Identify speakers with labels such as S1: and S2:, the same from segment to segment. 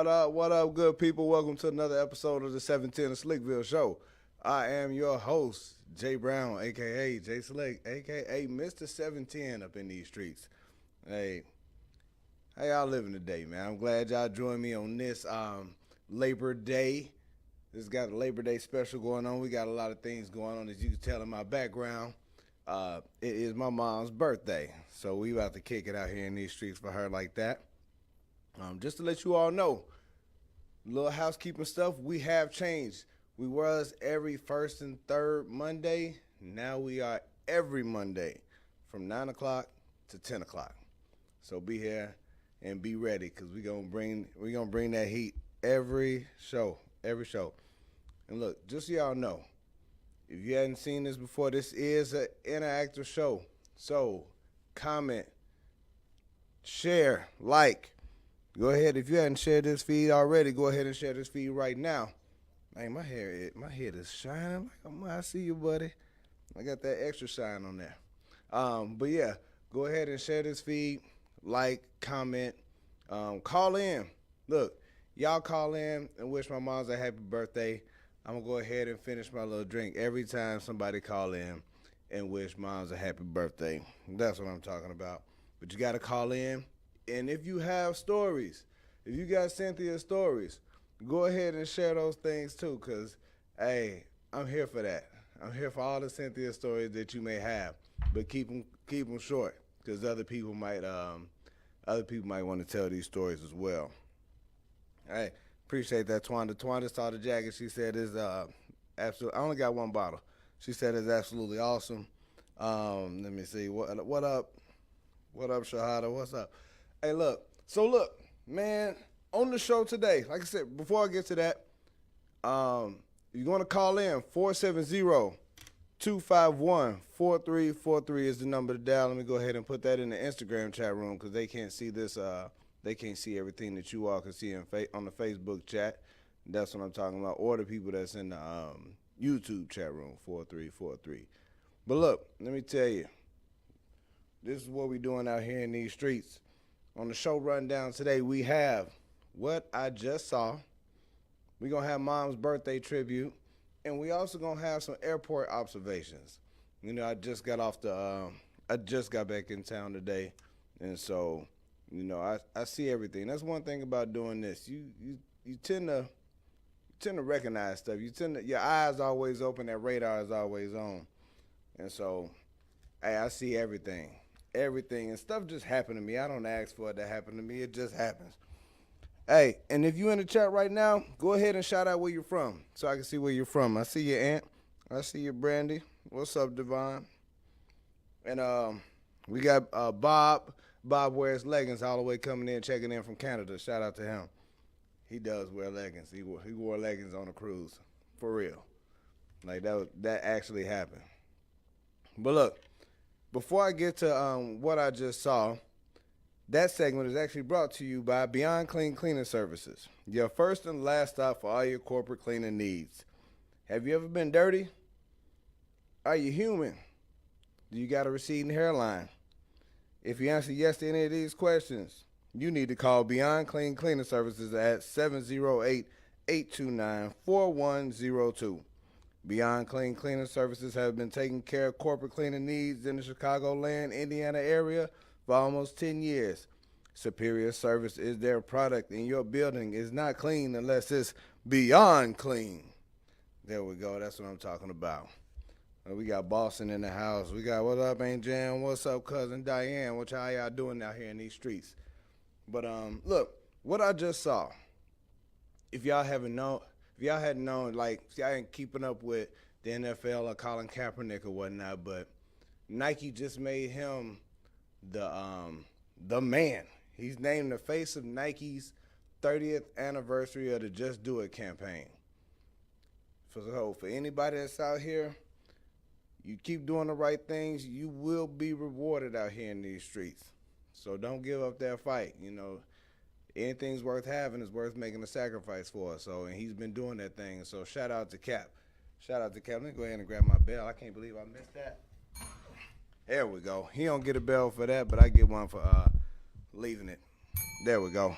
S1: What up, good people? Welcome to another episode of the 710 Slickville Show. I am your host, Jay Brown, a.k.a. Jay Slick, a.k.a. Mr. 710 up in these streets. Hey, how y'all living today, man? I'm glad y'all joined me on this Labor Day. This got a Labor Day special going on. We got a lot of things going on, as you can tell in my background. It is my mom's birthday, so we about to kick it out here in these streets for her like that. Just to let you all know, little housekeeping stuff, we have changed. We was every first and third Monday. Now we are every Monday from 9 o'clock to 10 o'clock. So be here and be ready, because we're gonna bring that heat every show. And look, just so y'all know, if you hadn't seen this before, this is an interactive show. So comment, share, like. Go ahead, if you hadn't shared this feed already, go ahead and share this feed right now. Man, my head is shining. I see you, buddy. I got that extra shine on there. But yeah, go ahead and share this feed, like, comment, call in. Look, y'all call in and wish my mom's a happy birthday. I'm gonna go ahead and finish my little drink every time somebody call in and wish mom's a happy birthday. That's what I'm talking about. But you gotta call in. And if you have stories, if you got Cynthia stories, go ahead and share those things too, because, hey, I'm here for that. I'm here for all the Cynthia stories that you may have, but keep them short, because other people might want to tell these stories as well. Hey, appreciate that, Twanda. Twanda saw the jacket. She said it's absolutely. I only got one bottle. She said it's absolutely awesome. Let me see. What up? What up, Shahada? What's up? Hey, look, man, on the show today, like I said, before I get to that, you're going to call in, 470-251-4343 is the number to dial. Let me go ahead and put that in the Instagram chat room, because they can't see this, they can't see everything that you all can see on the Facebook chat. That's what I'm talking about, or the people that's in the YouTube chat room, 4343. But look, let me tell you, this is what we're doing out here in these streets. On the show rundown today, we have what I just saw. We're going to have Mom's birthday tribute. And we also going to have some airport observations. You know, I just got back in town today. And so, you know, I see everything. That's one thing about doing this. You tend to recognize stuff. Your eyes always open, that radar is always on. And so, hey, I see everything. And stuff just happened to me. I don't ask for it to happen to me. It just happens. Hey, and if you're in the chat right now, go ahead and shout out where you're from so I can see where you're from. I see your aunt. I see your Brandy. What's up, Devon? And we got Bob. Bob wears leggings all the way coming in, checking in from Canada. Shout out to him. He does wear leggings. He wore leggings on a cruise. For real. Like, that actually happened. But look. Before I get to what I just saw, that segment is actually brought to you by Beyond Clean Cleaning Services, your first and last stop for all your corporate cleaning needs. Have you ever been dirty? Are you human? Do you got a receding hairline? If you answer yes to any of these questions, you need to call Beyond Clean Cleaning Services at 708-829-4102. Beyond Clean Cleaning Services have been taking care of corporate cleaning needs in the Chicagoland, Indiana area for almost 10 years. Superior service is their product, and your building is not clean unless it's beyond clean. There we go. That's what I'm talking about. We got Boston in the house. We got, what up, Aunt Jan? What's up, cousin Diane? How y'all doing out here in these streets? But look, what I just saw, if y'all hadn't known, like, see, I ain't keeping up with the NFL or Colin Kaepernick or whatnot, but Nike just made him the man. He's named the face of Nike's 30th anniversary of the Just Do It campaign. So for anybody that's out here, you keep doing the right things, you will be rewarded out here in these streets. So don't give up that fight. You know, anything's worth having is worth making a sacrifice for. So, and he's been doing that thing. So shout out to Cap. Let me go ahead and grab my bell. I can't believe I missed that. There we go. He don't get a bell for that, but I get one for leaving it. There we go.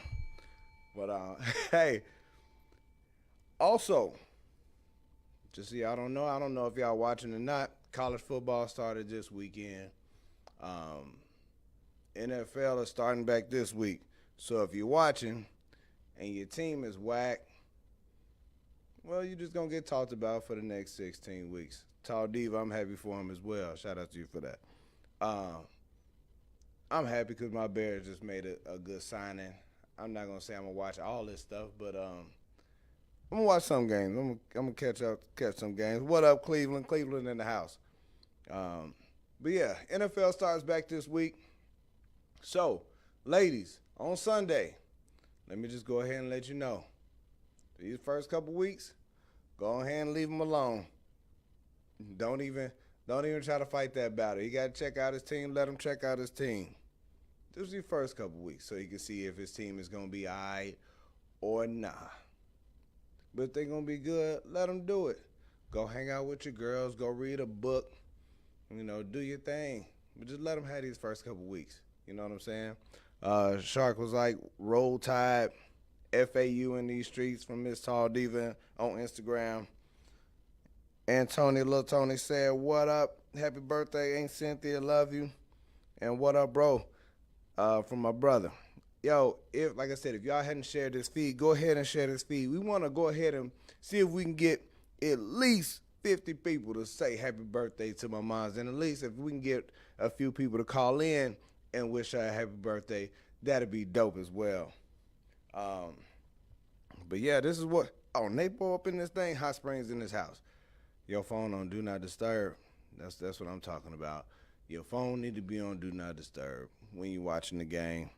S1: But hey, also, just so y'all don't know, I don't know if y'all watching or not. College football started this weekend. Um, NFL is starting back this week. So if you're watching and your team is whack, well, you're just gonna get talked about for the next 16 weeks. Tall Diva, I'm happy for him as well. Shout out to you for that. Um, I'm happy because my Bears just made a good signing. I'm not gonna say I'm gonna watch all this stuff, but I'm gonna watch some games. I'm gonna catch some games. What up, Cleveland? Cleveland in the house. But yeah, NFL starts back this week. So, ladies, on Sunday, let me just go ahead and let you know. These first couple weeks, go ahead and leave him alone. Don't even try to fight that battle. He got to check out his team. Let him check out his team. This is your first couple weeks, so he can see if his team is gonna be all right or nah. But if they're gonna be good, let them do it. Go hang out with your girls. Go read a book. Do your thing. But just let them have these first couple weeks. You know what I'm saying? Shark was like, roll tide, FAU in these streets from Miss Tall Diva on Instagram. And Lil Tony said, what up? Happy birthday, Aunt Cynthia, love you. And what up, bro? From my brother. Yo, like I said, if y'all hadn't shared this feed, go ahead and share this feed. We want to go ahead and see if we can get at least 50 people to say happy birthday to my moms. And at least if we can get a few people to call in and wish her a happy birthday, that'd be dope as well. But yeah, this is what, Napo up in this thing, Hot Springs in this house. Your phone on Do Not Disturb. That's what I'm talking about. Your phone need to be on Do Not Disturb when you're watching the game.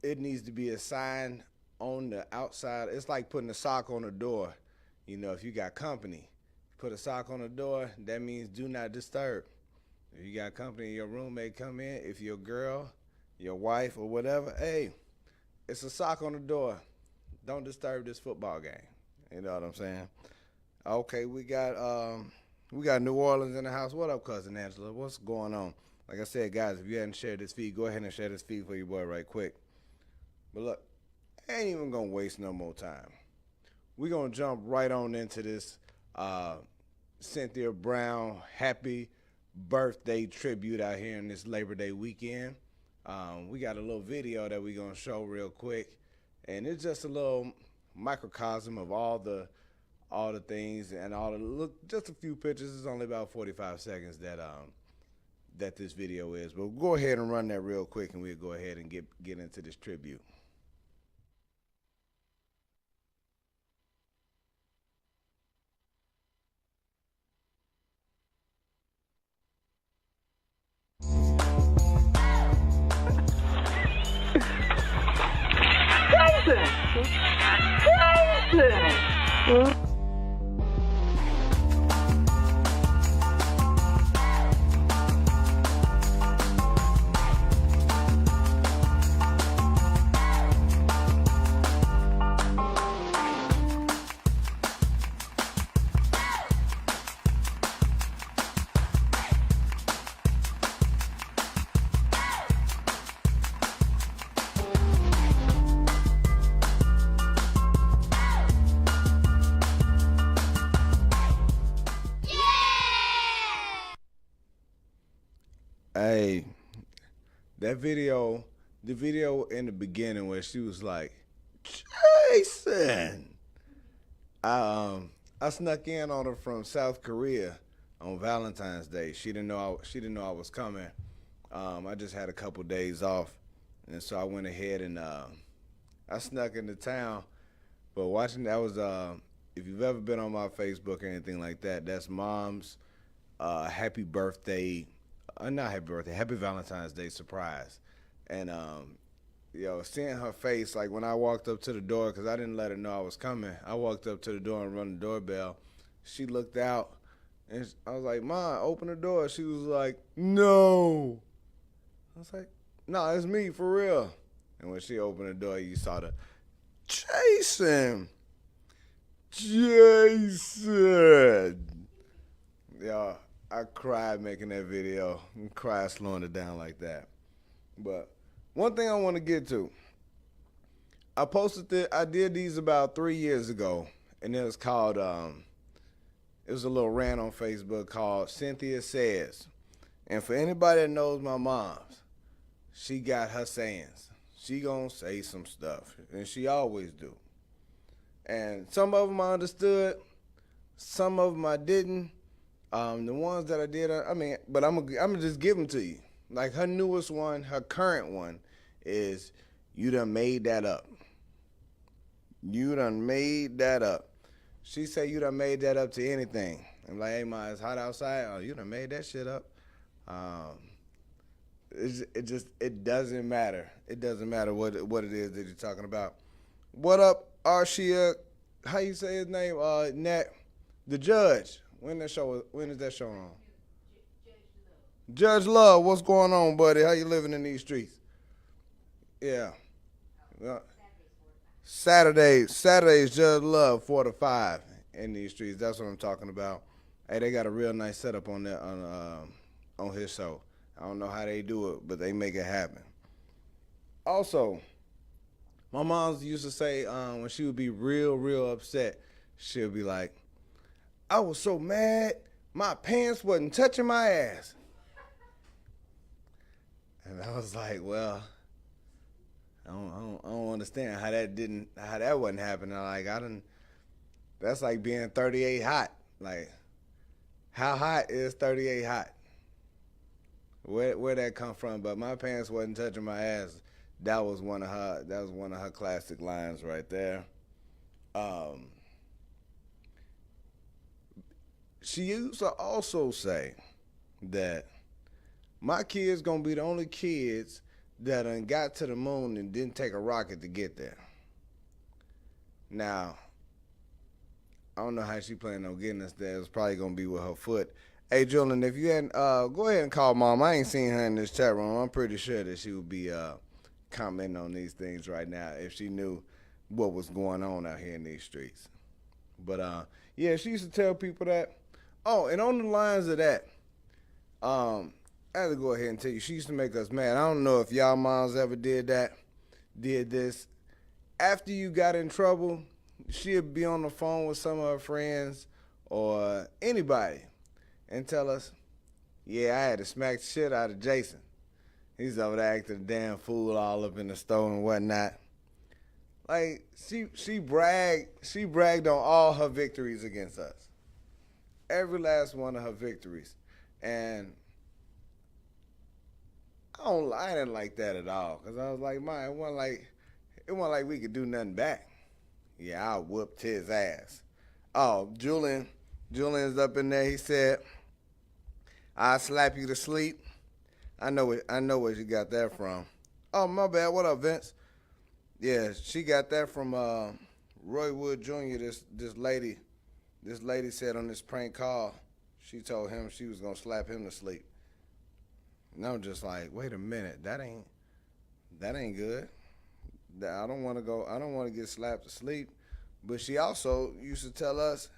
S1: It needs to be a sign on the outside. It's like putting a sock on the door. If you got company, put a sock on the door, that means Do Not Disturb. If you got company, your roommate come in, if your girl, your wife, or whatever, hey, it's a sock on the door. Don't disturb this football game. You know what I'm saying? Okay, we got New Orleans in the house. What up, Cousin Angela? What's going on? Like I said, guys, if you hadn't shared this feed, go ahead and share this feed for your boy right quick. But look, I ain't even going to waste no more time. We're going to jump right on into this Cynthia Brown happy birthday tribute out here in this Labor Day weekend. We got a little video that we're going to show real quick. And it's just a little microcosm of all the things and just a few pictures. It's only about 45 seconds that this video is. But we'll go ahead and run that real quick, and we'll go ahead and get into this tribute. Hey, the video in the beginning where she was like, Jason. I snuck in on her from South Korea on Valentine's Day. She didn't know I was coming. I just had a couple days off, and so I went ahead and I snuck into town. But watching that was if you've ever been on my Facebook or anything like that, that's Mom's happy birthday. Not happy birthday, happy Valentine's Day surprise. And, seeing her face, like when I walked up to the door, because I didn't let her know I was coming. I walked up to the door and run the doorbell. She looked out, and I was like, Mom, open the door. She was like, no. I was like, no, it's me, for real. And when she opened the door, you saw the, Jason. Yeah. I cried making that video and cried slowing it down like that. But one thing I want to get to, I did these about 3 years ago, and it was called. It was a little rant on Facebook called Cynthia Says. And for anybody that knows my mom's, she got her sayings. She gonna say some stuff, and she always do. And some of them I understood, some of them I didn't. The ones that I did, but I'm gonna just give them to you. Like her newest one, her current one, is you done made that up. You done made that up. She said you done made that up to anything. I'm like, hey, ma, it's hot outside. Oh, you done made that shit up. It doesn't matter. It doesn't matter what it is that you're talking about. What up, Arshia? How you say his name? Nat, the judge. When is that show on? Judge Love, what's going on, buddy? How you living in these streets? Yeah. Saturdays, Judge Love 4 to 5 in these streets. That's what I'm talking about. Hey, they got a real nice setup on there on his show. I don't know how they do it, but they make it happen. Also, my mom used to say when she would be real upset, she'll be like, I was so mad, my pants wasn't touching my ass. And I was like, well, I don't understand how that wasn't happening. Like that's like being 38 hot. Like, how hot is 38 hot? Where that come from? But my pants wasn't touching my ass. That was one of her classic lines right there. She used to also say that my kids gonna be the only kids that done got to the moon and didn't take a rocket to get there. Now, I don't know how she planning on getting us there. It's probably gonna be with her foot. Hey, Julian, if you hadn't, go ahead and call Mom. I ain't seen her in this chat room. I'm pretty sure that she would be commenting on these things right now if she knew what was going on out here in these streets. But yeah, she used to tell people that. Oh, and on the lines of that, I had to go ahead and tell you, she used to make us mad. I don't know if y'all moms ever did this. After you got in trouble, she'd be on the phone with some of her friends or anybody and tell us, yeah, I had to smack the shit out of Jason. He's over there acting a damn fool all up in the store and whatnot. Like, she bragged on all her victories against us. Every last one of her victories. And I didn't like that at all. Because I was like, man, it wasn't like we could do nothing back. Yeah, I whooped his ass. Oh, Julian's up in there. He said, I'll slap you to sleep. I know where she got that from. Oh, my bad. What up, Vince? Yeah, she got that from Roy Wood Jr. This lady said on this prank call, she told him she was gonna slap him to sleep. And I'm just like, wait a minute, that ain't good. I don't want to get slapped to sleep. But she also used to tell us,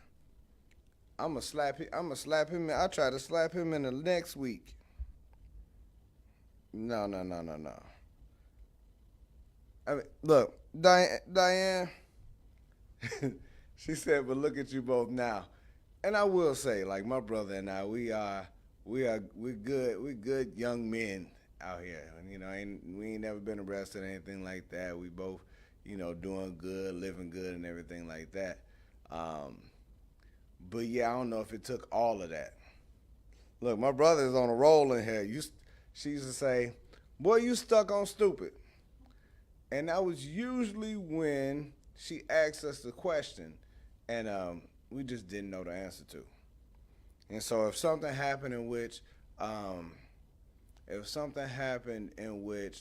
S1: I'ma slap him. I try to slap him in the next week. No. I mean, look, Diane, she said, but look at you both now. And I will say, like, my brother and I, we're good young men out here. And, you know, we ain't never been arrested or anything like that. We both, you know, doing good, living good and everything like that. But yeah, I don't know if it took all of that. Look, my brother is on a roll in here. She used to say, boy, you stuck on stupid. And that was usually when she asked us the question and we just didn't know the answer to. And so if something happened in which,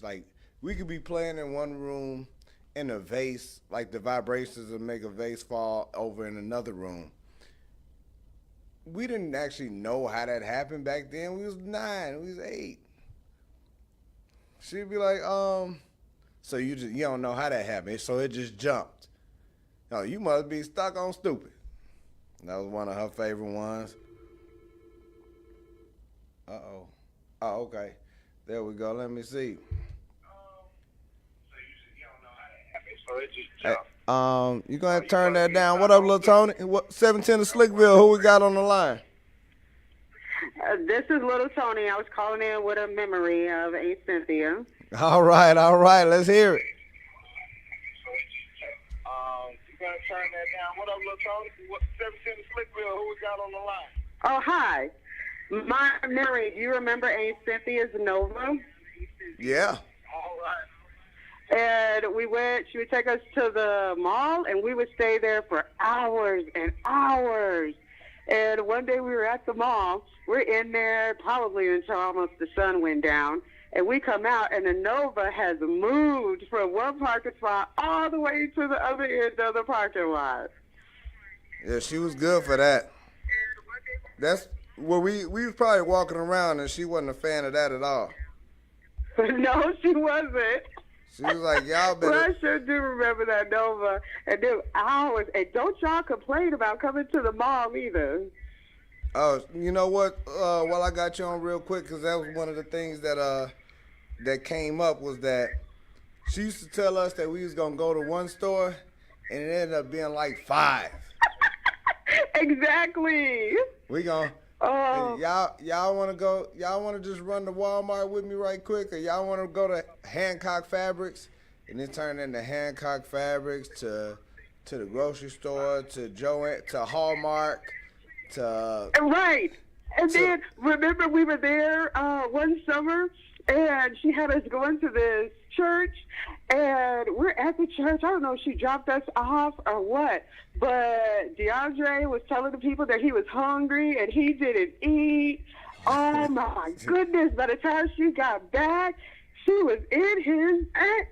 S1: like, we could be playing in one room in a vase, like the vibrations would make a vase fall over in another room. We didn't actually know how that happened back then. We was 9, we was 8. She'd be like, so you don't know how that happened, so it just jumped. No, you must be stuck on stupid. That was one of her favorite ones. Uh-oh. Oh, okay. There we go. Let me see.
S2: So you don't know how that happened,
S1: Hey, you gonna have to turn that down. What up, little Tony? What 710 to Slickville? Who we got on the line?
S2: This is Little Tony. I was calling in with a memory of Aunt Cynthia.
S1: All right, let's hear it.
S3: You gotta turn that down. What up, Lil Tony? 710 to Slickville. Who we got on the line?
S2: Oh, hi. My memory, do you remember Aunt Cynthia's Nova?
S1: Yeah.
S3: All right.
S2: And she would take us to the mall, and we would stay there for hours and hours. And one day we were at the mall. We're in there probably until almost the sun went down. And we come out, and the Nova has moved from one parking spot all the way to the other end of the parking lot.
S1: Yeah, she was good for that. That's well, we was probably walking around, and she wasn't a fan of that at all.
S2: No, she wasn't.
S1: She was like, y'all better.
S2: Well, I sure do remember that Nova. And them hours. And don't y'all complain about coming to the mall either.
S1: Oh, you know what? While I got you on real quick, because that was one of the things that came up was that she used to tell us that we was gonna go to one store, and it ended up being like 5.
S2: Exactly.
S1: We gonna.
S2: Oh.
S1: Y'all want to go? Y'all want to just run to Walmart with me right quick, or y'all want to go to Hancock Fabrics, and then turn into Hancock Fabrics to the grocery store, to Hallmark, to
S2: right. And then remember we were there one summer, and she had us going to this church, and we're at the church. I don't know if she dropped us off or what, but DeAndre was telling the people that he was hungry and he didn't eat. Oh my goodness! By the time she got back, she was in his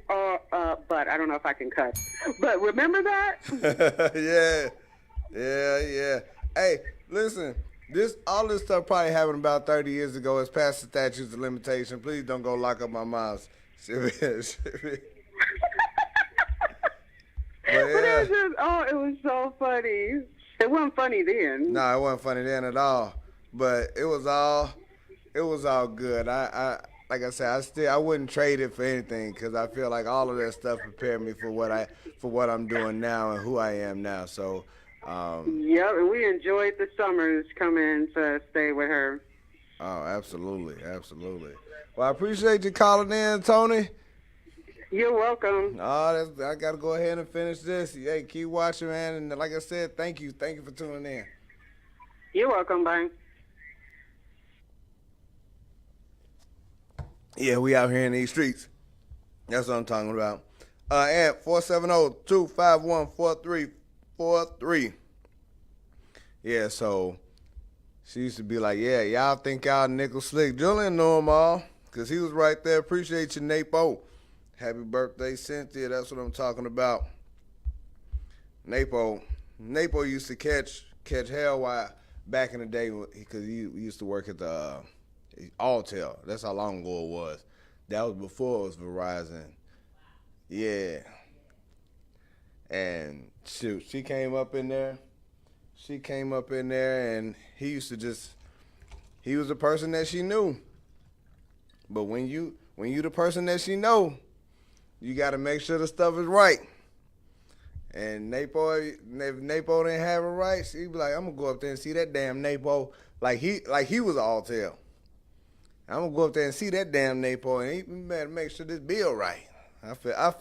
S2: butt. I don't know if I can cut, but remember that?
S1: Yeah. Hey, listen. All this stuff probably happened about 30 years ago. It's past the statutes of limitation. Please don't go lock up my mouse. But
S2: it was so funny. It wasn't funny then.
S1: No, it wasn't funny then at all. But it was all good. I like I said, I wouldn't trade it for anything because I feel like all of that stuff prepared me for what I'm doing now and who I am now. So.
S2: Yeah, and we enjoyed the summers coming to stay with her.
S1: Oh, absolutely. Well, I appreciate you calling in, Tony.
S2: You're welcome.
S1: I got to go ahead and finish this. Hey, keep watching, man. And like I said, thank you for tuning in.
S2: You're welcome, bye.
S1: Yeah, we out here in these streets. That's what I'm talking about. At 470-251-4343. Yeah, so she used to be like, yeah, y'all think y'all nickel slick. Julian knew them all because he was right there. Appreciate you, Napo. Happy birthday, Cynthia. That's what I'm talking about. Napo used to catch hell back in the day because he used to work at the Alltel. That's how long ago it was. That was before it was Verizon. Yeah. And shoot, she came up in there, and he was the person that she knew. But when you the person that she know, you got to make sure the stuff is right. And Napo, if Napo didn't have it right, she'd be like, I'm gonna go up there and see that damn Napo, like he was Alltel. I'm gonna go up there and see that damn Napo, and he better make sure this bill right.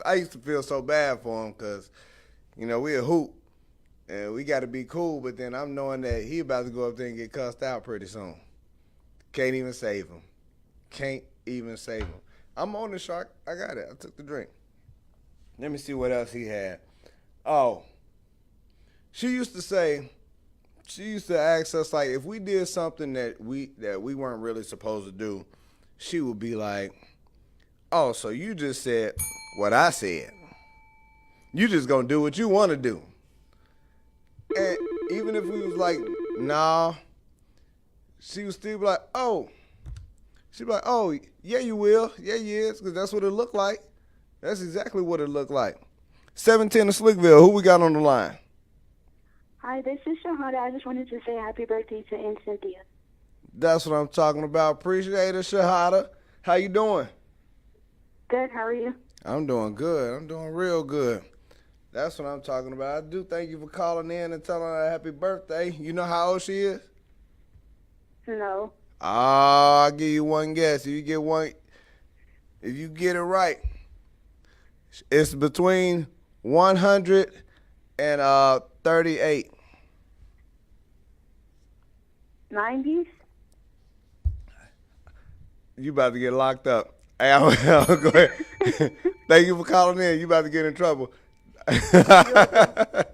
S1: I used to feel so bad for him because. You know, we a hoop, and we got to be cool, but then I'm knowing that he about to go up there and get cussed out pretty soon. Can't even save him. I'm on the shark. I got it. I took the drink. Let me see what else he had. Oh, she used to ask us, like, if we did something that we weren't really supposed to do, she would be like, oh, so you just said what I said. You just gonna do what you want to do. And even if we was like, nah, she would still be like, oh. She'd be like, oh, yeah, you will. Yeah, you is, because that's what it looked like. That's exactly what it looked like. 710 to Slickville. Who we got on the line?
S4: Hi, this is Shahada. I just wanted to say happy birthday to Aunt Cynthia.
S1: That's what I'm talking about. Appreciate it, Shahada. How you doing?
S4: Good. How are you?
S1: I'm doing good. I'm doing real good. That's what I'm talking about. I do thank you for calling in and telling her happy birthday. You know how old she is?
S4: No.
S1: I'll give you one guess. If you get it right, it's between 100 and 38.
S4: 90s?
S1: You about to get locked up. Hey, I'll go ahead. Thank you for calling in. You about to get in trouble. All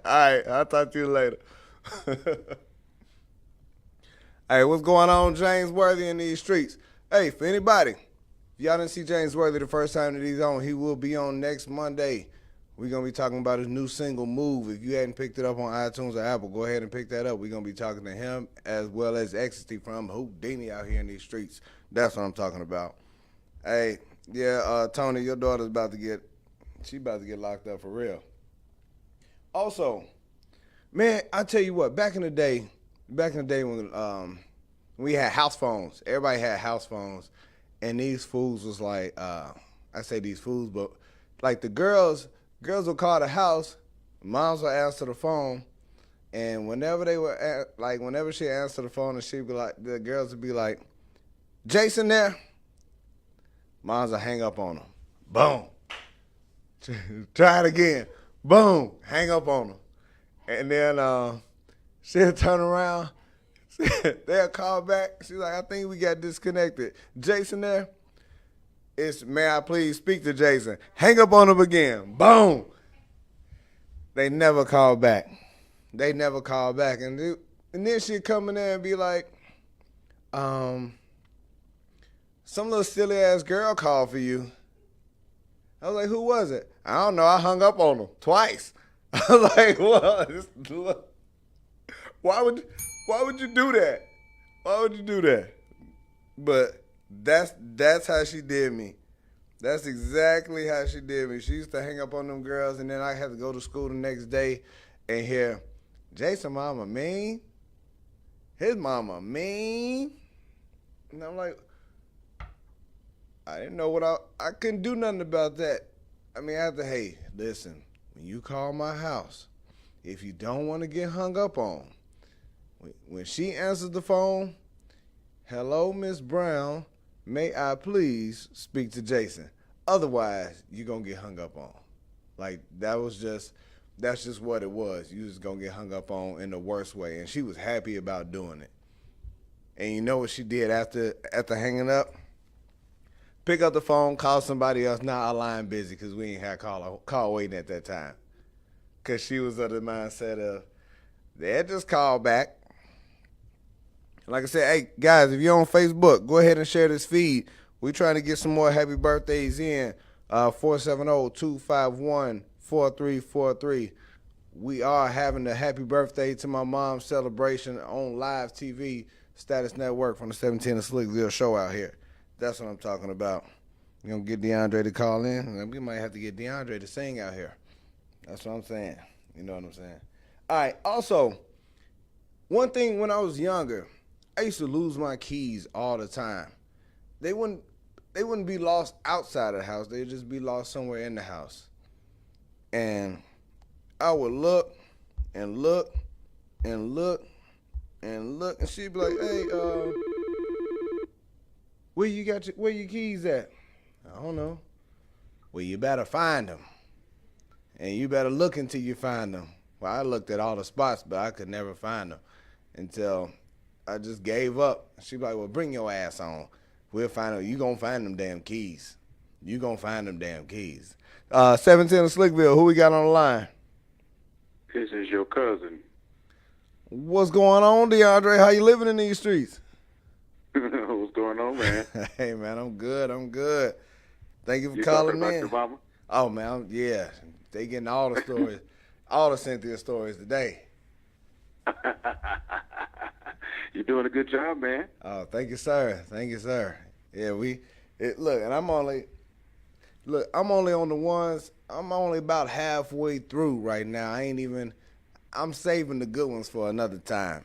S1: right, I'll talk to you later. Hey, what's going on, James Worthy in these streets? Hey, for anybody, if y'all didn't see James Worthy the first time that he's on, he will be on next Monday. We're going to be talking about his new single, Move. If you hadn't picked it up on iTunes or Apple, go ahead and pick that up. We're going to be talking to him as well as Ecstasy from Houdini out here in these streets. That's what I'm talking about. Hey, yeah, Tony, your daughter's about to get locked up for real. Also, man, I tell you what, back in the day when we had house phones, everybody had house phones, and these fools was like, I say these fools, but like the girls would call the house, moms would answer the phone, and whenever she answered the phone, and she'd be like, the girls would be like, Jason there? Moms would hang up on them. Boom. Try it again. Boom. Hang up on them. And then she'll turn around. They'll call back. She's like, I think we got disconnected. Jason there? May I please speak to Jason? Hang up on him again. Boom. They never call back. And then she'd come in there and be like, some little silly ass girl called for you. I was like, who was it? I don't know. I hung up on him twice. I was like, what? Why would you do that? Why would you do that? But that's how she did me. That's exactly how she did me. She used to hang up on them girls, and then I had to go to school the next day and hear, Jason mama mean? His mama mean? And I'm like, I didn't know I couldn't do nothing about that. I mean, I had to, hey, listen, when you call my house, if you don't want to get hung up on, when she answers the phone, hello, Miss Brown, may I please speak to Jason? Otherwise, you're going to get hung up on. Like, that's just what it was. You was going to get hung up on in the worst way. And she was happy about doing it. And you know what she did after hanging up? Pick up the phone, call somebody else. Now our line busy because we ain't had call waiting at that time. Because she was of the mindset of, they'll just call back. Like I said, hey, guys, if you're on Facebook, go ahead and share this feed. We're trying to get some more happy birthdays in. 470-251-4343. We are having a happy birthday to my mom celebration on live TV, Status Network from the 17 of Slickville show out here. That's what I'm talking about. We're going to get DeAndre to call in, and we might have to get DeAndre to sing out here. That's what I'm saying. You know what I'm saying? All right, also, one thing when I was younger, I used to lose my keys all the time. They wouldn't be lost outside of the house. They'd just be lost somewhere in the house. And I would look and look and look and look, and she'd be like, hey, where your keys at? I don't know. Well, you better find them. And you better look until you find them. Well, I looked at all the spots, but I could never find them until I just gave up. She'd be like, well, bring your ass on. We'll find out. You gonna find them damn keys. 17 of Slickville, who we got on the line?
S5: This is your cousin.
S1: What's going on, DeAndre? How you living in these streets?
S5: What's going on, man?
S1: Hey, man, I'm good. Thank you for
S5: You
S1: calling
S5: talking about
S1: in.
S5: your mama?
S1: Oh, man, yeah. They getting all the stories, all the Cynthia stories today.
S5: You're doing a good job, man.
S1: Oh, thank you, sir. Yeah, and I'm only on the ones, I'm only about halfway through right now. I'm saving the good ones for another time.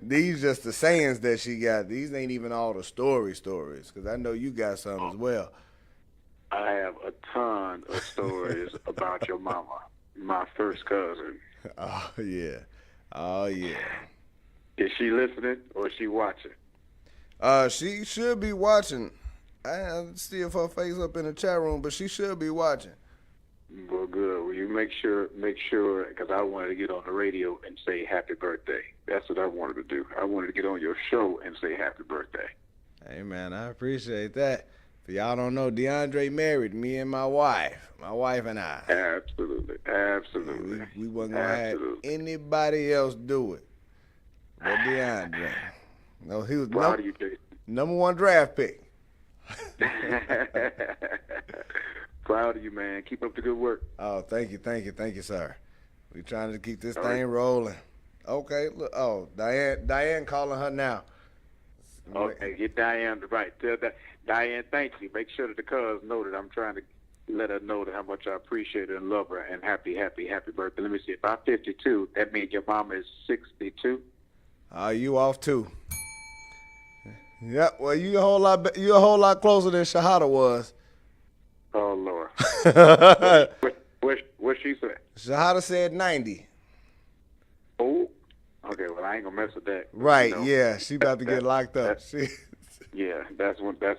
S1: These just the sayings that she got. These ain't even all the stories, because I know you got some as well.
S5: I have a ton of stories about your mama, my first cousin.
S1: Oh yeah, oh yeah.
S5: Is she listening or is she watching?
S1: She should be watching. I have to see if her face up in the chat room, but she should be watching.
S5: Well, good. Will you make sure, because I wanted to get on the radio and say happy birthday. That's what I wanted to do. I wanted to get on your show and say happy birthday.
S1: Hey, man, I appreciate that. For y'all don't know, DeAndre married me and my wife and I.
S5: Absolutely.
S1: We wasn't going to have anybody else do it but DeAndre. No, he was
S5: Proud of you, Jason.
S1: number one draft pick.
S5: Proud of you, man. Keep up the good work.
S1: Oh, thank you, sir. We trying to keep this thing rolling. Okay, look. Oh, Diane calling her now.
S5: Okay, get Diane right. Tell that Diane, thank you. Make sure that the cuz know that I'm trying to let her know that how much I appreciate her and love her and happy birthday. Let me see. If I'm 52, that means your mama is 62.
S1: You off too? Yeah. Well, you a whole lot closer than Shahada was.
S5: Oh Lord. What she said?
S1: Shahada said 90.
S5: Oh. Okay. Well, I ain't gonna mess with that.
S1: Right.
S5: You know,
S1: yeah. She about to get locked up.
S5: Yeah. That's one. That's.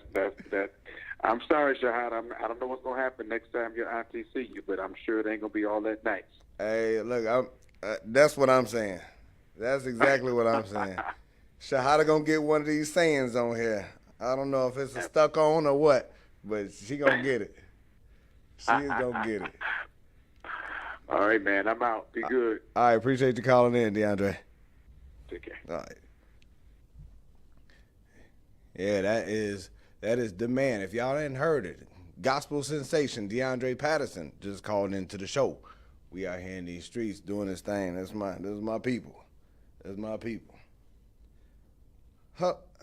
S5: I'm sorry, Shahada. I don't know what's gonna happen next time your auntie see you, but I'm sure it ain't gonna be all that nice.
S1: Hey, look. That's what I'm saying. That's exactly what I'm saying. Shahada gonna get one of these sayings on here. I don't know if it's a stuck on or what, but she gonna get it. She is gonna get it.
S5: All right, man. I'm out. Be good.
S1: All right, appreciate you calling in, DeAndre.
S5: Take care.
S1: All right. Yeah, that is the man. If y'all hadn't heard it, gospel sensation DeAndre Patterson just called into the show. We out here in these streets doing this thing. This is my people. That's my people.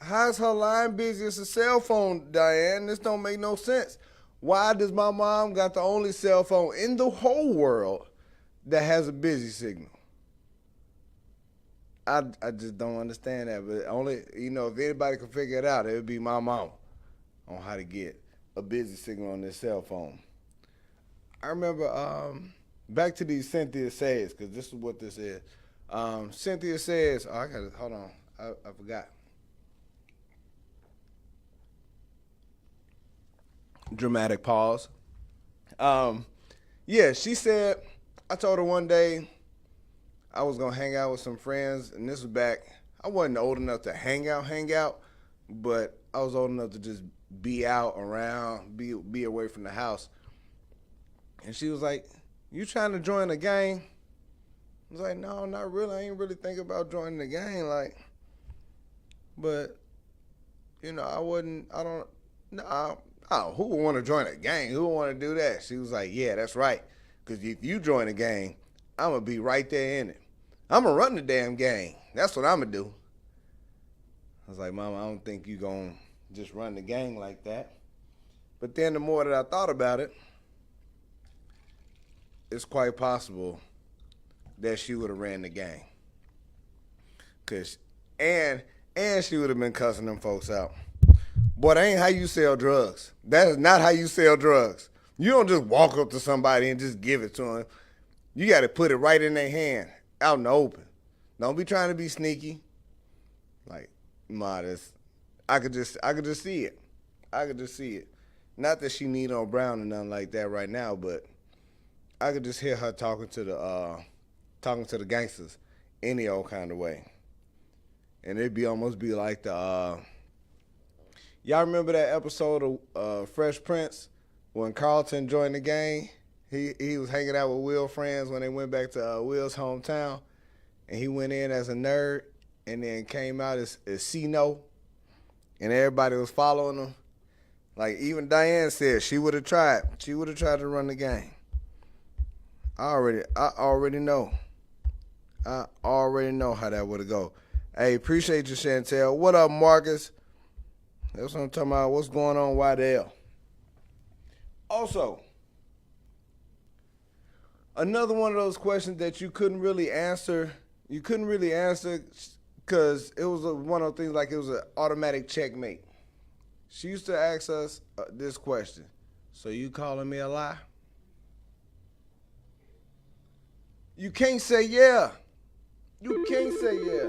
S1: How's her line busy as a cell phone, Diane? This don't make no sense. Why does my mom got the only cell phone in the whole world that has a busy signal? I just don't understand that. But only, if anybody can figure it out, it would be my mama on how to get a busy signal on this cell phone. I remember back to these Cynthia Says, because this is what this is. Cynthia Says, hold on, I forgot. Dramatic pause. Yeah, she said, I told her one day I was going to hang out with some friends, and this was back, I wasn't old enough to hang out, but I was old enough to just be out around, be away from the house. And she was like, you trying to join a gang? I was like, no, not really. I ain't really thinking about joining the gang, but, who would want to join a gang? Who would want to do that? She was like, yeah, that's right. Because if you join a gang, I'm going to be right there in it. I'm going to run the damn gang. That's what I'm going to do. I was like, Mama, I don't think you going to just run the gang like that. But then the more that I thought about it, it's quite possible that she would have ran the gang. And she would have been cussing them folks out. Boy, that ain't how you sell drugs. That is not how you sell drugs. You don't just walk up to somebody and just give it to them. You got to put it right in their hand, out in the open. Don't be trying to be sneaky. Like, modest. I could just see it. I could just see it. Not that she need on Brown or nothing like that right now, but I could just hear her talking to the gangsters any old kind of way. And it'd almost be like y'all remember that episode of Fresh Prince when Carlton joined the gang? He was hanging out with Will's friends when they went back to Will's hometown, and he went in as a nerd and then came out as C-No, and everybody was following him. Like even Diane said she would have tried. She would have tried to run the gang. I already know. I already know how that would have go. Hey, appreciate you, Chantel. What up, Marcus? That's what I'm talking about. What's going on, Waddell? Also, another one of those questions that you couldn't really answer. You couldn't really answer because it was one of those things like it was an automatic checkmate. She used to ask us this question. So you calling me a lie? You can't say yeah. You can't say yeah.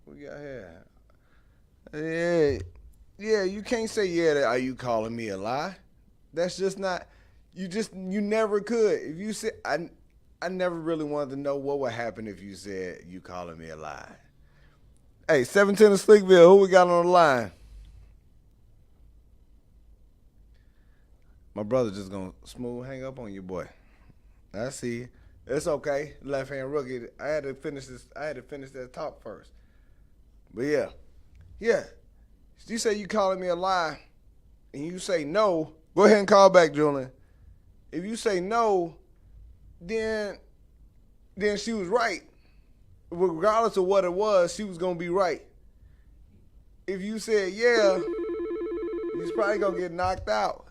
S1: We got here. Yeah, you can't say yeah. Are you calling me a lie? That's just not. You never could. If you said, I never really wanted to know what would happen if you said you calling me a lie. Hey, 710 of Slickville, who we got on the line? My brother just gonna smooth hang up on you, boy. I see. It's okay. Left hand rookie. I had to finish that talk first. But yeah. You say you calling me a lie, and you say no. Go ahead and call back, Julian. If you say no, then she was right. Regardless of what it was, she was gonna be right. If you said yeah, he's probably gonna get knocked out.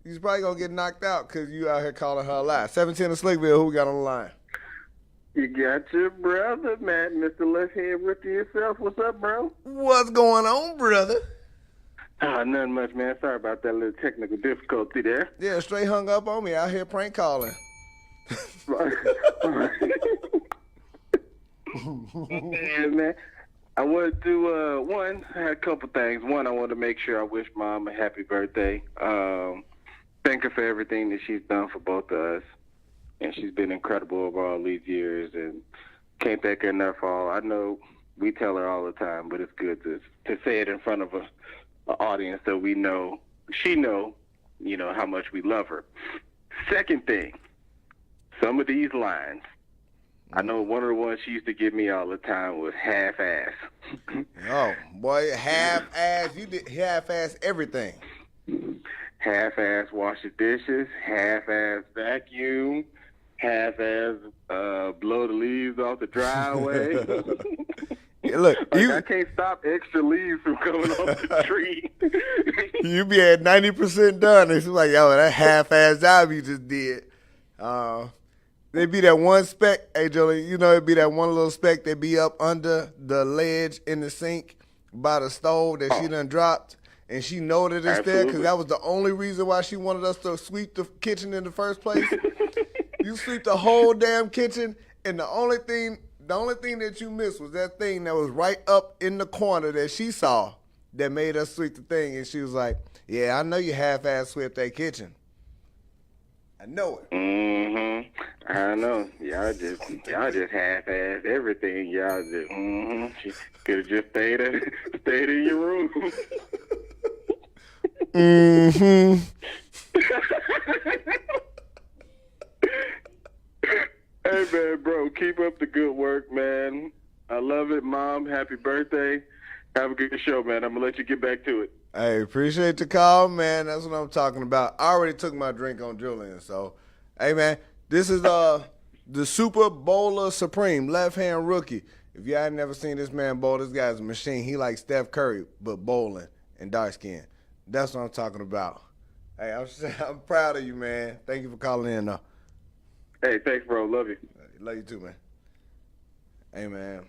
S1: He's probably gonna get knocked out because you out here calling her a lie. 710 of Slickville, who we got on the line?
S3: You got your brother, Matt, Mr. Left Hand Rookie yourself. What's up, bro?
S1: What's going on, brother?
S3: Nothing much, man. Sorry about that little technical difficulty there.
S1: Yeah, straight hung up on me out here prank calling.
S3: Yeah, man. I wanted to, I had a couple things. One, I wanted to make sure I wish Mom a happy birthday. Thank her for everything that she's done for both of us. And she's been incredible over all these years, and can't thank her enough for all. I know we tell her all the time, but it's good to say it in front of an audience so we know, she know, how much we love her. Second thing, some of these lines, I know one of the ones she used to give me all the time was half-ass.
S1: Oh, boy, half-ass. You did half-ass everything.
S3: Half-ass wash the dishes, half-ass vacuum, half-ass blow the leaves off the driveway.
S1: Yeah, look,
S3: I can't stop extra leaves from coming off the tree.
S1: You be at 90% done. It's like, yo, that half-ass job you just did. They be that one speck, hey, Jolie, it'd be that one little speck that be up under the ledge in the sink by the stove that she done dropped. And she know that it's there because that was the only reason why she wanted us to sweep the kitchen in the first place. You sweep the whole damn kitchen, and the only thing that you missed was that thing that was right up in the corner that she saw that made us sweep the thing. And she was like, yeah, I know you half-ass swept that kitchen. I know it.
S3: Mm-hmm. I know. Y'all just half-ass everything. Y'all just, She could have just stayed in your room.
S1: Mm-hmm.
S3: Hey, man, bro, keep up the good work, man. I love it. Mom, happy birthday. Have a good show, man. I'm going to let you get back to it.
S1: Hey, appreciate the call, man. That's what I'm talking about. I already took my drink on Julian, so, hey, man, this is the Super Bowler Supreme, left-hand rookie. If you ain't never seen this man bowl, this guy's a machine. He like Steph Curry, but bowling and dark skin. That's what I'm talking about. Hey, I'm proud of you, man. Thank you for calling in, though.
S3: Hey, thanks, bro. Love you.
S1: Love you too, man. Hey, man.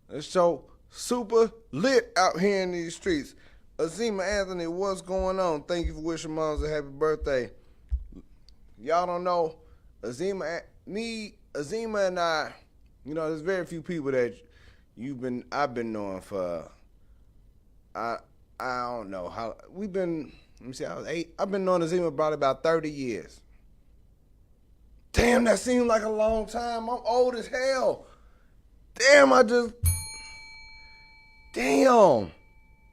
S1: This show super lit out here in these streets. Azima Anthony, what's going on? Thank you for wishing Moms a happy birthday. Y'all don't know, Azima and I, there's very few people that I've been knowing for, I don't know how, let me see, I was 8. I've been knowing Azima probably about 30 years. Damn, that seemed like a long time. I'm old as hell. Damn,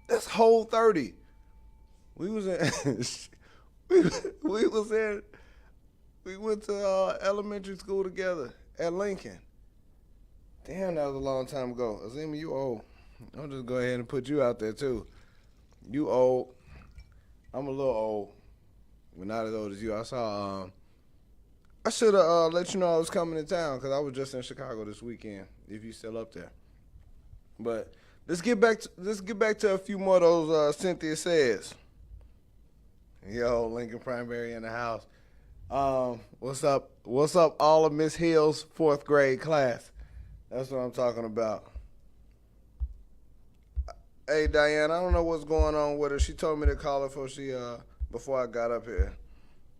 S1: that's whole 30. We was in, we went to elementary school together at Lincoln. Damn, that was a long time ago. Azima, you old. I'll just go ahead and put you out there too. You old. I'm a little old, but not as old as you. I should have let you know I was coming to town because I was just in Chicago this weekend. If you still up there, but let's get back to a few more of those Cynthia says. Yo, Lincoln Primary in the house. What's up? What's up, all of Miss Hill's 4th grade class? That's what I'm talking about. Hey, Diane, I don't know what's going on with her. She told me to call her before she before I got up here.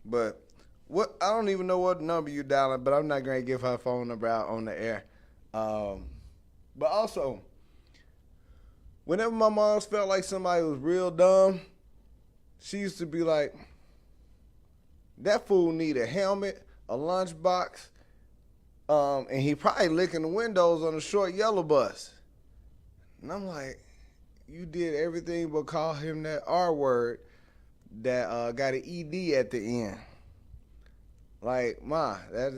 S1: But what I don't even know what number you dialing, but I'm not gonna give her phone number out on the air. But also, whenever my mom felt like somebody was real dumb, she used to be like, that fool need a helmet, a lunchbox, and he probably licking the windows on a short yellow bus. And I'm like, you did everything but call him that R word that got an ED at the end. Like, Ma, that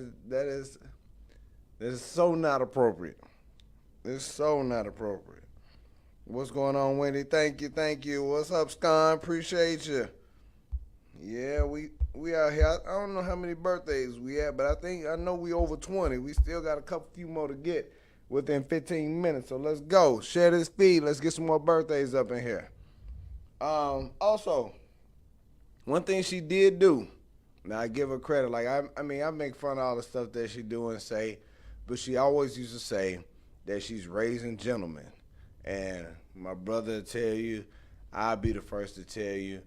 S1: is so not appropriate. It's so not appropriate. What's going on, Wendy? Thank you. What's up, Scon? Appreciate you. Yeah, we out here. I don't know how many birthdays we had, but I know we over 20. We still got a few more to get within 15 minutes. So let's go. Share this feed. Let's get some more birthdays up in here. Also, one thing she did do, now I give her credit. Like I make fun of all the stuff that she do and say, but she always used to say that she's raising gentlemen. And my brother will tell you, I'll be the first to tell you,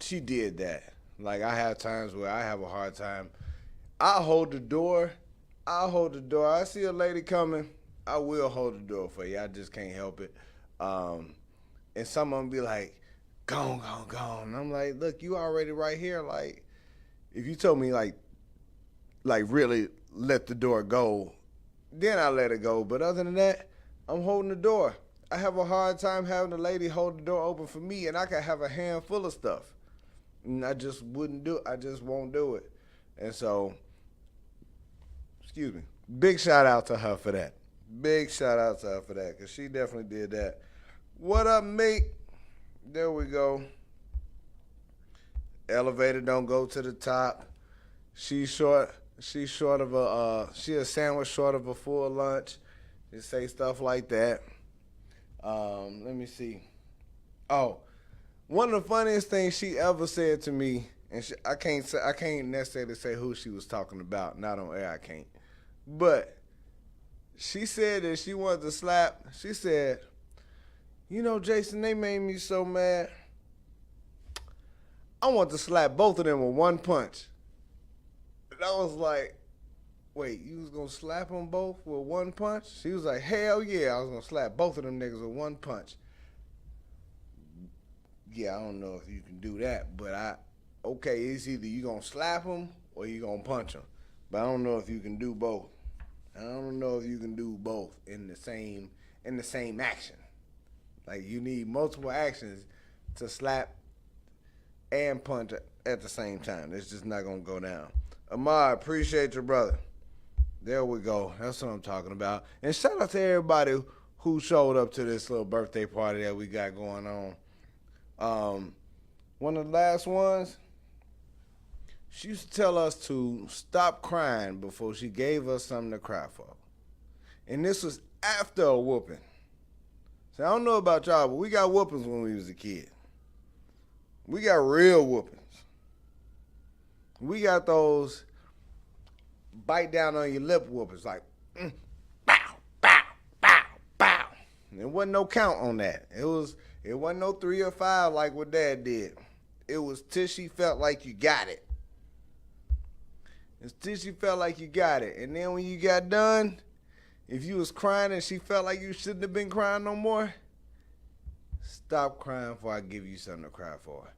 S1: she did that. Like, I have times where I have a hard time. I'll hold the door. I see a lady coming, I will hold the door for you. I just can't help it. And some of them be like, gone. And I'm like, look, you already right here. Like, if you told me, like really let the door go, then I let it go. But other than that, I'm holding the door. I have a hard time having a lady hold the door open for me, and I can have a handful of stuff. And I just won't do it. And so, excuse me, big shout out to her for that. Because she definitely did that. What up, mate? There we go. Elevator don't go to the top. She's a sandwich short of a full lunch. Just say stuff like that. Let me see. Oh, one of the funniest things she ever said to me, and I can't necessarily say who she was talking about. Not on air, I can't. But she said that she wanted to slap. She said, you know, Jason, they made me so mad. I want to slap both of them with one punch. And I was like, wait, you was going to slap them both with one punch? She was like, hell yeah, I was going to slap both of them niggas with one punch. Yeah, I don't know if you can do that, but okay, it's either you going to slap them or you going to punch them. But I don't know if you can do both. I don't know if you can do both in the same action. Like, you need multiple actions to slap and punch at the same time. It's just not going to go down. Ahmad, appreciate your brother. There we go. That's what I'm talking about. And shout out to everybody who showed up to this little birthday party that we got going on. One of the last ones, she used to tell us to stop crying before she gave us something to cry for. And this was after a whooping. So I don't know about y'all, but we got whoopings when we was a kid. We got real whoopings. We got those bite down on your lip whoopings, like, bow, bow, bow, bow. There wasn't no count on that. It wasn't no 3 or 5 like what Dad did. It was till she felt like you got it. It's till she felt like you got it. And then when you got done, if you was crying and she felt like you shouldn't have been crying no more, stop crying before I give you something to cry for.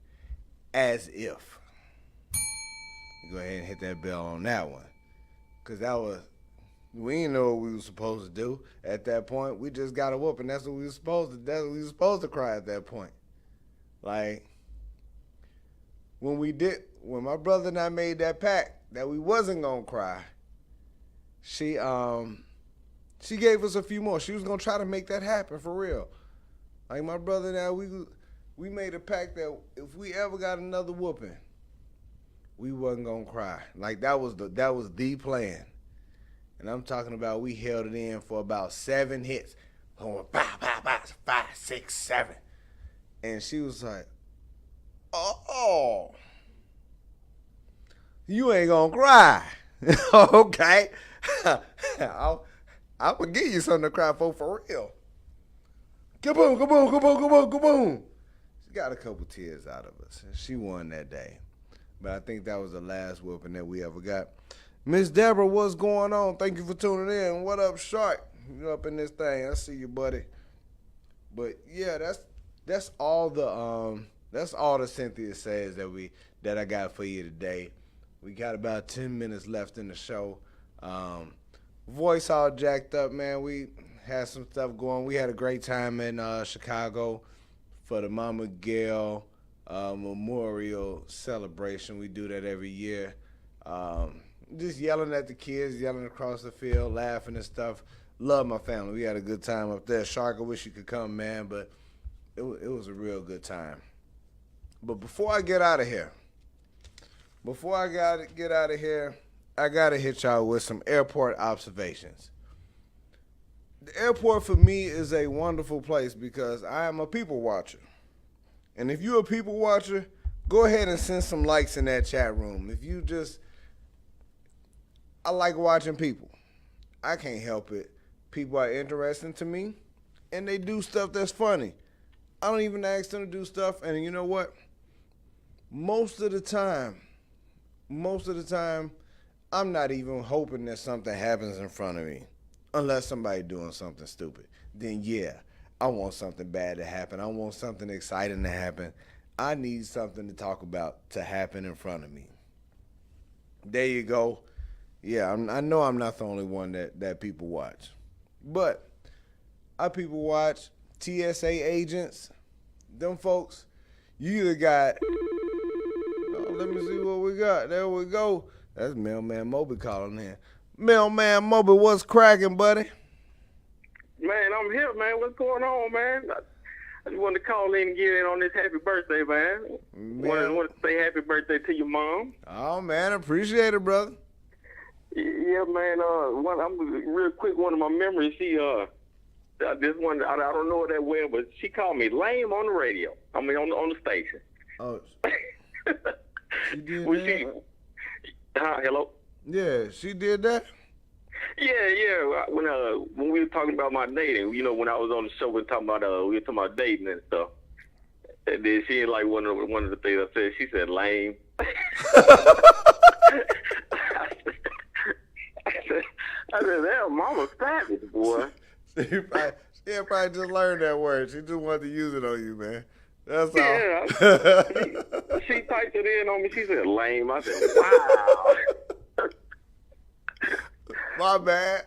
S1: As if. Go ahead and hit that bell on that one. Because we didn't know what we were supposed to do at that point. We just got a whooping. That's what we were supposed to cry at that point. Like, when my brother and I made that pact that we wasn't going to cry, she gave us a few more. She was going to try to make that happen for real. Like, my brother and I, we made a pact that if we ever got another whooping, we wasn't going to cry. Like, that was the plan. And I'm talking about we held it in for about 7 hits. Going, bow, bow, bow, 5, 6, 7. And she was like, oh, you ain't going to cry. Okay. I'll give you something to cry for real. Kaboom, kaboom, kaboom, kaboom, kaboom. got a couple tears out of us. She won that day. But I think that was the last whooping that we ever got. Miss Deborah, what's going on? Thank you for tuning in. What up, Shark? You up in this thing? I see you, buddy. But yeah, that's all the Cynthia says that I got for you today. We got about 10 minutes left in the show. Voice all jacked up, man. We had some stuff going. We had a great time in Chicago for the Mama Gail Memorial Celebration. We do that every year. Just yelling at the kids, yelling across the field, laughing and stuff. Love my family. We had a good time up there. Shark, I wish you could come, man, but it was a real good time. But before I get out of here, I got to hit y'all with some airport observations. The airport for me is a wonderful place because I am a people watcher. And if you're a people watcher, go ahead and send some likes in that chat room. I like watching people. I can't help it. People are interesting to me, and they do stuff that's funny. I don't even ask them to do stuff, and you know what? Most of the time, I'm not even hoping that something happens in front of me, unless somebody doing something stupid. Then yeah, I want something bad to happen. I want something exciting to happen. I need something to talk about to happen in front of me. There you go. Yeah, I know I'm not the only one that people watch. But I people watch TSA agents, them folks, you either got, let me see what we got. There we go. That's Mailman Moby calling in. Mailman Moby, what's cracking, buddy?
S3: Man, I'm here, man. What's going on, man? I just wanted to call in and get in on this happy birthday, man. Want to say happy birthday to your mom.
S1: Oh, man, appreciate it, brother.
S3: Yeah, man. I'm real quick. One of my memories. She this one I don't know her that well, but she called me lame on the radio. I mean, on the station.
S1: Oh. She did
S3: Was
S1: that?
S3: Hello.
S1: Yeah, she did that.
S3: Yeah. When we were talking about my dating, you know, when I was on the show, we were talking about dating and stuff. And then she like one of the things I said. She said lame. I said, "Damn, Mama savage, boy."
S1: She probably just learned that word. She just wanted to use it on you, man. That's all.
S3: Yeah. She typed it in on me. She said, "Lame." I said, "Wow."
S1: My bad.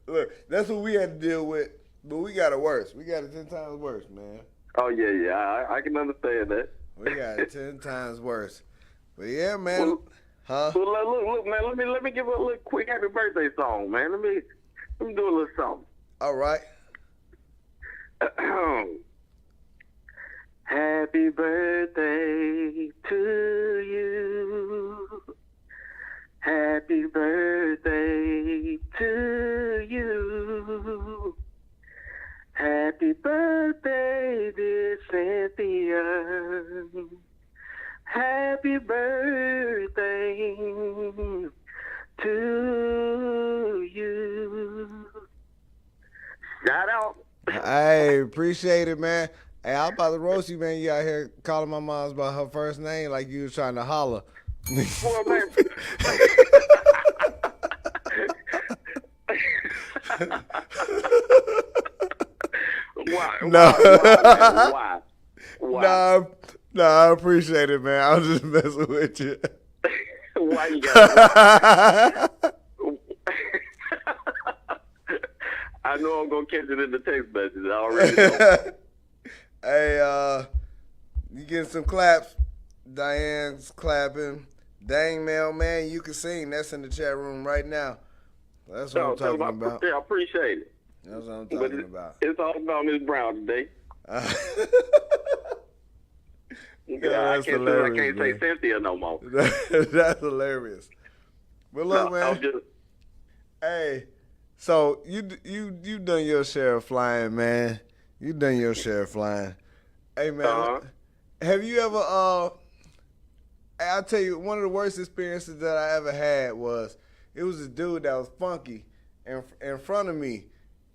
S1: Look, that's what we had to deal with, but we got it worse. We got it 10 times worse, man.
S3: Oh, yeah. I can understand that.
S1: We got it 10 times worse. But yeah, man. Huh?
S3: Well, look, man. Let me give her a little quick happy birthday song, man. Let me do a little something.
S1: All right.
S3: Happy birthday to you. Happy birthday to you. Happy birthday, dear Cynthia. Happy birthday to you. Shout out.
S1: Hey, appreciate it, man. Hey, I'm about to roast you, man. You out here calling my mom's by her first name like you was trying to holler.
S3: Boy, man. Why?
S1: No.
S3: Why?
S1: Nah, I appreciate it, man. I was just messing with you.
S3: Why you got I know I'm going to catch it in the text message. I already know.
S1: Hey, you getting some claps? Diane's clapping. Dang, man, you can sing. That's in the chat room right now. That's what I'm talking about.
S3: Yeah, I appreciate it.
S1: That's what I'm talking about.
S3: It's all about Miss Brown today.
S1: Yeah,
S3: I can't say Cynthia no more.
S1: That's hilarious. But look, man. Hey, so you done your share of flying, man. You done your share of flying. Hey, man, have you ever? I'll tell you, one of the worst experiences that I ever had was it was a dude that was funky in front of me.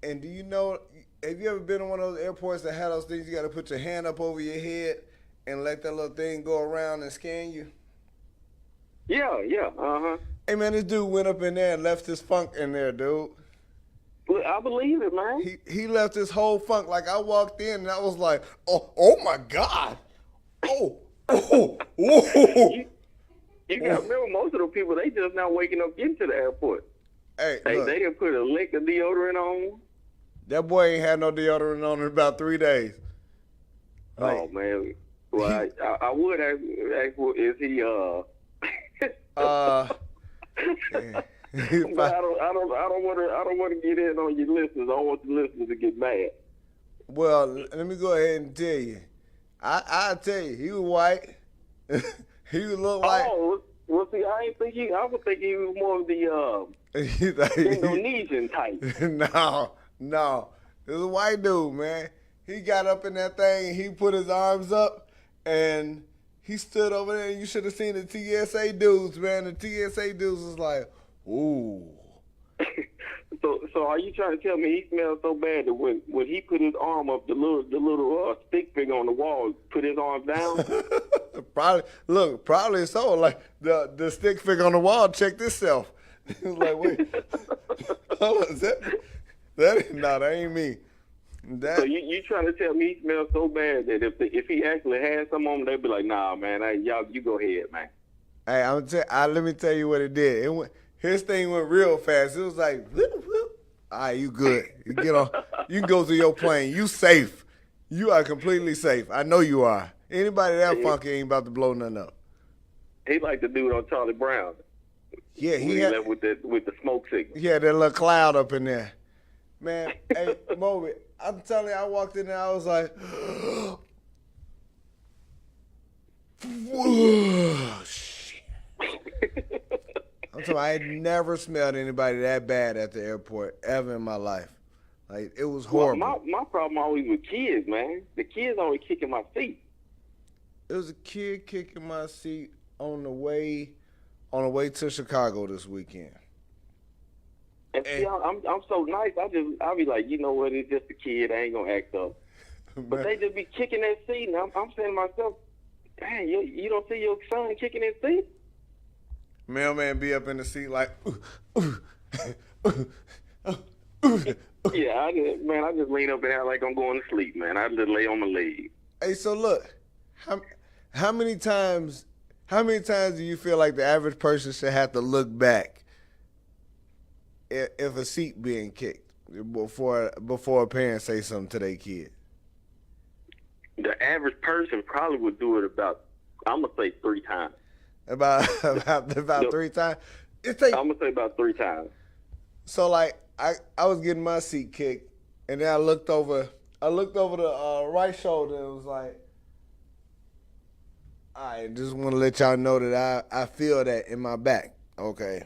S1: And do you know? Have you ever been in one of those airports that had those things you got to put your hand up over your head and let that little thing go around and scan you?
S6: Yeah, uh-huh.
S1: Hey, man, this dude went up in there and left his funk in there, dude.
S6: Well, I believe it, man.
S1: He left his whole funk. Like, I walked in and I was like, oh my God. Oh.
S6: You got to remember, most of those people, they just now waking up getting to the airport.
S1: Hey,
S6: They
S1: look,
S6: didn't put a lick of deodorant on.
S1: that boy ain't had no deodorant on in about 3 days.
S6: Oh, man. Well, I would ask, well, is he,
S1: Yeah.
S6: but I don't want to get in on your listeners. I don't want the listeners to get mad.
S1: Well, let me go ahead and tell you. I'll tell you, he was white. He was a little white.
S6: Oh, well, see, I would think he was more of the Indonesian type.
S1: No. It was a white dude, man. He got up in that thing, he put his arms up, and he stood over there, and you should have seen the TSA dudes, man. The TSA dudes was like, ooh.
S6: So are you trying to tell me he smelled so bad that when he put his arm up, the little stick figure on the wall put his arm down?
S1: Probably so. Like the stick figure on the wall checked itself. It was like, wait, hold on, that ain't me.
S6: So you trying to tell me he smelled so bad that if he actually had some on him, they'd be like, nah, man, you go ahead, man.
S1: Hey, let me tell you what it did. His thing went real fast. It was like, whoop, whoop. All right, you good. You get on. You can go to your plane. You safe. You are completely safe. I know you are. Anybody that funky ain't about to blow nothing up.
S6: He like the dude on Charlie Brown.
S1: Yeah,
S6: he
S1: had
S6: left with the smoke signal.
S1: Yeah, that little cloud up in there. Man, hey, Moby, I'm telling you, I walked in there, I was like, whoa, shit. I'm talking, I had never smelled anybody that bad at the airport ever in my life. Like, it was horrible.
S6: Well, my problem always with kids, man. The kids always kicking my seat.
S1: It was a kid kicking my seat on the way to Chicago this weekend.
S6: And see, I'm so nice. I'll be like, you know what? It's just a kid. I ain't gonna act up. But they just be kicking that seat, and I'm saying to myself, dang, you don't see your son kicking that seat?
S1: Mailman be up in the seat like,
S6: Yeah, I just lean up and act like I'm going to sleep, man. I just lay on my leg.
S1: Hey, so look, how many times do you feel like the average person should have to look back if a seat being kicked before a parent say something to their kid?
S6: The average person probably would do it about, I'm gonna say 3 times.
S1: About 3 times? I'm
S6: gonna say about 3 times.
S1: So like I was getting my seat kicked, and then I looked over the right shoulder and was like, I just want to let y'all know that I feel that in my back. Okay.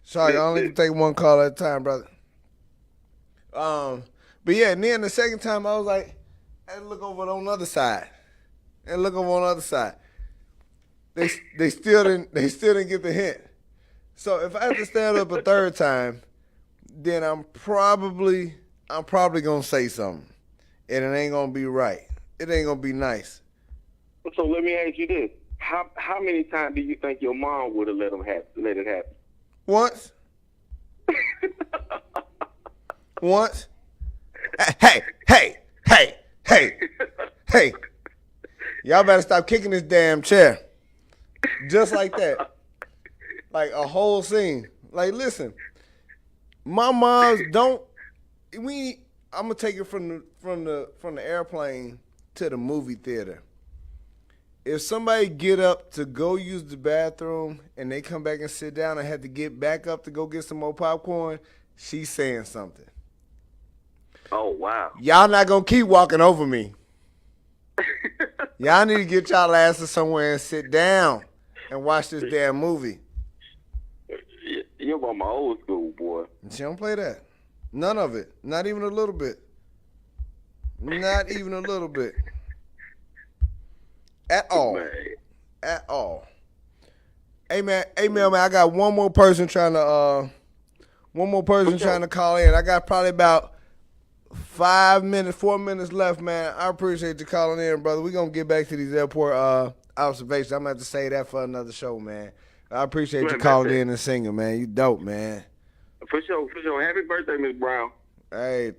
S1: Sorry, I only can take one call at a time, brother. But yeah, and then the second time I was like, I had to look over on the other side. They still didn't get the hint. So if I have to stand up a third time, then I'm probably gonna say something, and it ain't gonna be right. It ain't gonna be nice.
S6: So let me ask you this: How many times do you think your mom would have let it happen?
S1: Once. Once. Hey. Y'all better stop kicking this damn chair. Just like that. Like a whole scene. Like, listen, my moms I'm gonna take it from the airplane to the movie theater. If somebody get up to go use the bathroom and they come back and sit down and have to get back up to go get some more popcorn, she's saying something.
S6: Oh, wow.
S1: Y'all not gonna keep walking over me. Y'all need to get y'all asses somewhere and sit down and watch this damn movie.
S6: You're about my old school, boy.
S1: She don't play that. None of it. Not even a little bit. Not even a little bit. At all.
S6: Man.
S1: At all. Hey man, I got one more person trying to call in. I got probably about 4 minutes left, man. I appreciate you calling in, brother. We're going to get back to these airport observations. I'm going to have to say that for another show, man. I appreciate you calling in and singing, man. You dope, man.
S6: For sure. Happy birthday, Miss Brown.
S1: Hey,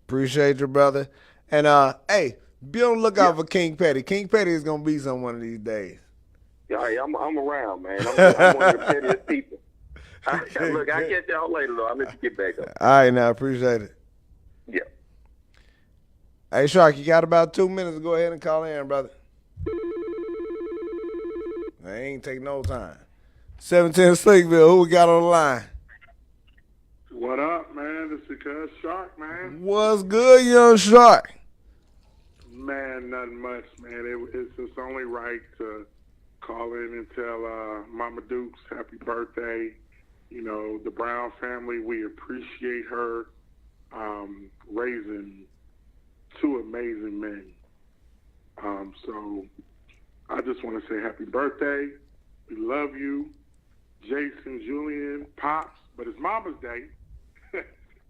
S1: appreciate you, brother. And, hey, be on the lookout for King Petty. King Petty is going to be some one of these days.
S6: Yeah, I'm around, man. I'm one of the pettiest people. Look, I'll catch y'all later, though. I'll let you get back up.
S1: All right, now, appreciate it.
S6: Yeah.
S1: Hey, Shark, you got about 2 minutes to go ahead and call in, brother. I ain't take no time. 710 Slickville, who we got on the line?
S7: What up, man? This is Cuz Shark, man.
S1: What's good, young Shark?
S7: Man, nothing much, man. It's just only right to call in and tell Mama Dukes happy birthday. You know, the Brown family, we appreciate her raising two amazing men. So I just want to say happy birthday. We love you. Jason, Julian, Pops, but it's Mama's Day.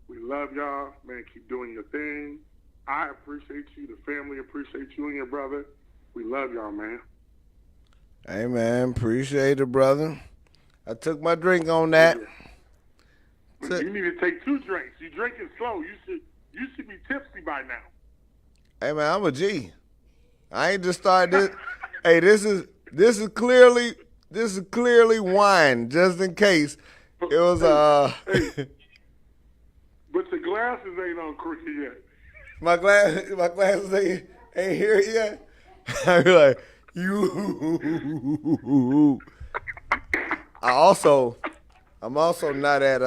S7: We love y'all. Man, keep doing your thing. I appreciate you. The family appreciates you and your brother. We love y'all, man.
S1: Hey, man, appreciate it, brother. I took my drink on that.
S7: You need to take 2 drinks. You're drinking slow. You should be tipsy by now.
S1: Hey, man, I'm a G. I ain't just started this. Hey, this is clearly wine, just in case. It was
S7: Hey, but the glasses ain't on crooked yet.
S1: my glasses ain't here yet. I be like, you. I'm also not at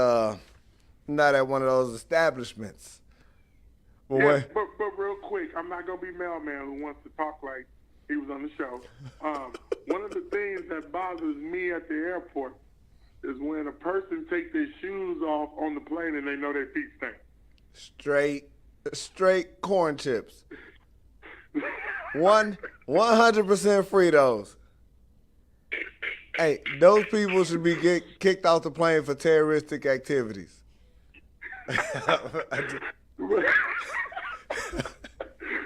S1: one of those establishments.
S7: Yeah, but real quick, I'm not gonna be mailman who wants to talk like he was on the show. One of the things that bothers me at the airport is when a person takes their shoes off on the plane and they know their feet stink.
S1: Straight corn chips. 100% Fritos. Hey, those people should be kicked off the plane for terroristic activities.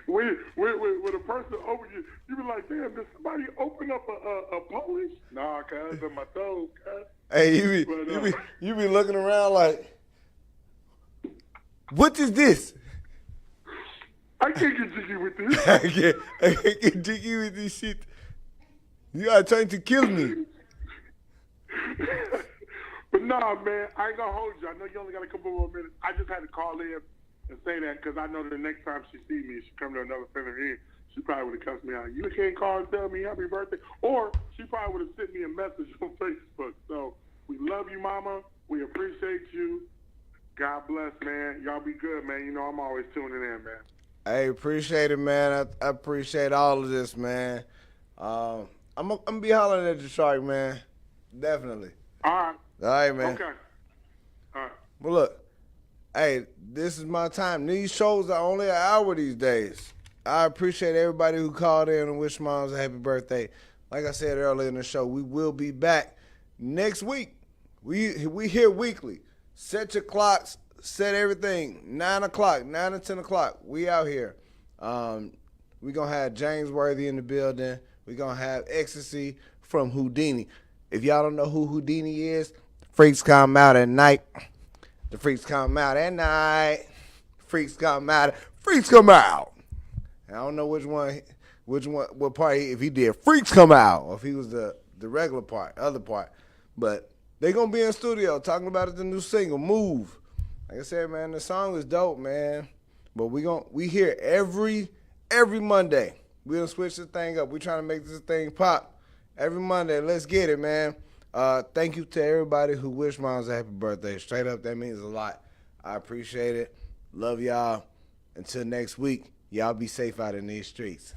S7: When a person opens you be like, damn, did somebody open up a Polish? Nah, cuz, on my toes, cuz.
S1: Hey, you be looking around like, what is this?
S7: I can't get jiggy with this.
S1: I can't get jiggy with this shit. You are trying to kill me.
S7: But nah, man, I ain't gonna hold you. I know you only got a couple more minutes. I just had to call in and say that because I know that the next time she see me, she come to another center in, she probably would have cussed me out. You can't call and tell me happy birthday. Or she probably would have sent me a message on Facebook. So we love you, Mama. We appreciate you. God bless, man. Y'all be good, man. You know I'm always tuning in, man.
S1: Hey, appreciate it, man. I appreciate all of this, man. I'm gonna be hollering at you, Shark, man. Definitely.
S7: All right.
S1: All right, man.
S7: Okay. All right.
S1: Well, look. Hey, this is my time. These shows are only an hour these days. I appreciate everybody who called in and wished Moms a happy birthday. Like I said earlier in the show, we will be back next week. We here weekly. Set your clocks. Set everything. 9 o'clock, 9 and 10 o'clock. We out here. We going to have James Worthy in the building. We going to have Ecstasy from Houdini. If y'all don't know who Houdini is, freaks come out at night. The freaks come out at night. Freaks come out. Freaks come out. I don't know what part, if he did freaks come out, or if he was the regular part, other part. But they going to be in studio talking about it, the new single, Move. Like I said, man, the song is dope, man. But we here every Monday. We gonna switch this thing up. We trying to make this thing pop every Monday. Let's get it, man. Thank you to everybody who wished Moms a happy birthday. Straight up, that means a lot. I appreciate it. Love y'all. Until next week, y'all be safe out in these streets.